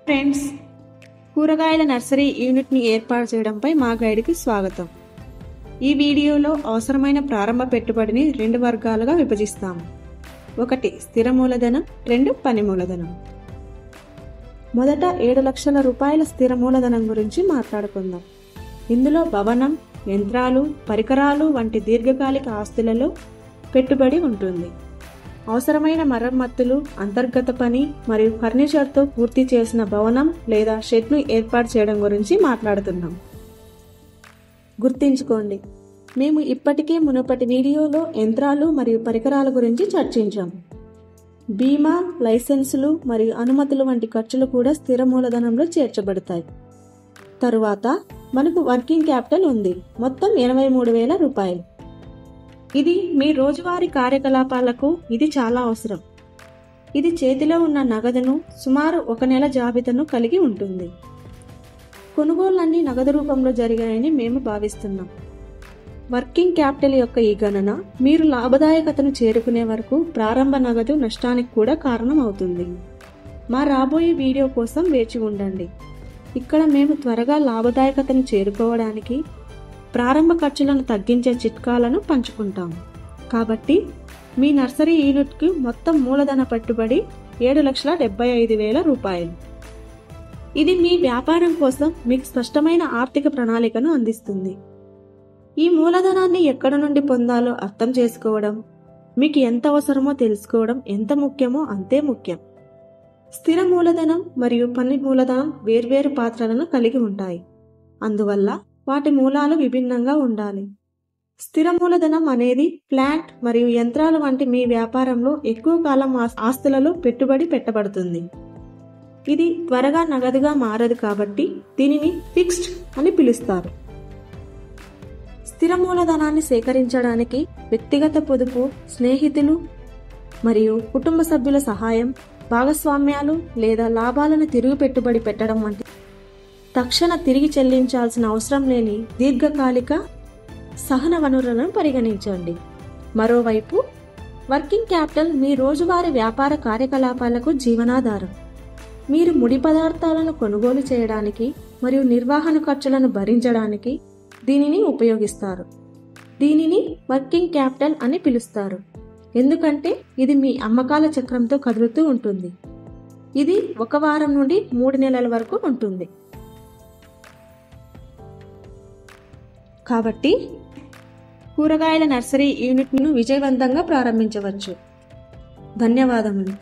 Friends, కూరగాయల nursery యూనిట్ని ఏర్పాటు చేయడంపై మా గైడ్కి స్వాగతం. ఈ వీడియోలో అవసరమైన ప్రారంభ పెట్టుబడిని 2 వర్గాలుగా విభజిస్తాము. 1 స్థిర మూలధనం, 2 పని మూలధనం. మొదట 7 లక్షల రూపాయల స్థిర మూలధనం గురించి మాట్లాడుకుందాం. ఇందులో భవనం, యంత్రాలు, పరికరాలు వంటి దీర్ఘకాలిక ఆస్తులలో పెట్టుబడి ఉంటుంది. అవసరమైన మరమ్మతులు, అంతర్గత పని మరియు ఫర్నిచర్తో పూర్తి చేసిన భవనం లేదా షెడ్ను ఏర్పాటు చేయడం గురించి మాట్లాడుతున్నాం. గుర్తుంచుకోండి, మేము ఇప్పటికే మునుపటి వీడియోలో యంత్రాలు మరియు పరికరాల గురించి చర్చించాం. బీమా, లైసెన్సులు మరియు అనుమతులు వంటి ఖర్చులు కూడా స్థిర మూలధనంలో చేర్చబడతాయి. తరువాత మనకు వర్కింగ్ క్యాపిటల్ ఉంది, మొత్తం 83,000 రూపాయలు. ఇది మీ రోజువారీ కార్యకలాపాలకు ఇది చాలా అవసరం. ఇది చేతిలో ఉన్న నగదును సుమారు 1 నెల జాబితాను కలిగి ఉంటుంది. కొనుగోళ్లన్నీ నగదు రూపంలో జరిగాయని మేము భావిస్తున్నాం. వర్కింగ్ క్యాపిటల్ యొక్క ఈ గణన మీరు లాభదాయకతను చేరుకునే వరకు ప్రారంభ నగదు నష్టానికి కూడా కారణం అవుతుంది. మా రాబోయే వీడియో కోసం వేచి ఉండండి. ఇక్కడ మేము త్వరగా లాభదాయకతను చేరుకోవడానికి ప్రారంభ ఖర్చులను తగ్గించే చిట్కాలను పంచుకుంటాము. కాబట్టి మీ నర్సరీ యూనిట్కి మొత్తం మూలధన పెట్టుబడి 7,75,000 రూపాయలు. ఇది మీ వ్యాపారం కోసం మీకు స్పష్టమైన ఆర్థిక ప్రణాళికను అందిస్తుంది. ఈ మూలధనాన్ని ఎక్కడ నుండి పొందాలో అర్థం చేసుకోవడం, మీకు ఎంత అవసరమో తెలుసుకోవడం ఎంత ముఖ్యమో అంతే ముఖ్యం. స్థిర మూలధనం మరియు పని మూలధనం వేర్వేరు పాత్రలను కలిగి ఉంటాయి. అందువల్ల వాటి మూలాలు విభిన్నంగా ఉండాలి. స్థిర మూలధనం అనేది ప్లాంట్ మరియు యంత్రాలు వంటి మీ వ్యాపారంలో ఎక్కువ కాలం ఆస్తులలో పెట్టుబడి పెట్టబడుతుంది. ఇది త్వరగా నగదుగా మారదు కాబట్టి దీనిని ఫిక్స్డ్ అని పిలుస్తారు. స్థిర మూలధనాన్ని సేకరించడానికి వ్యక్తిగత పొదుపు, స్నేహితులు మరియు కుటుంబ సభ్యుల సహాయం, భాగస్వామ్యాలు లేదా లాభాలను తిరిగి పెట్టుబడి పెట్టడం వంటి తక్షణ తిరిగి చెల్లించాల్సిన అవసరం లేని దీర్ఘకాలిక సహన వనరులను పరిగణించండి. మరోవైపు వర్కింగ్ క్యాపిటల్ మీ రోజువారీ వ్యాపార కార్యకలాపాలకు జీవనాధారం. మీరు ముడి పదార్థాలను కొనుగోలు చేయడానికి మరియు నిర్వహణ ఖర్చులను భరించడానికి దీనిని ఉపయోగిస్తారు. దీనిని వర్కింగ్ క్యాపిటల్ అని పిలుస్తారు, ఎందుకంటే ఇది మీ అమ్మకాల చక్రంతో కదులుతూ ఉంటుంది. ఇది 1 వారం నుండి 3 నెలల వరకు ఉంటుంది. కాబట్టి కూరగాయల నర్సరీ యూనిట్ను విజయవంతంగా ప్రారంభించవచ్చు. ధన్యవాదములు.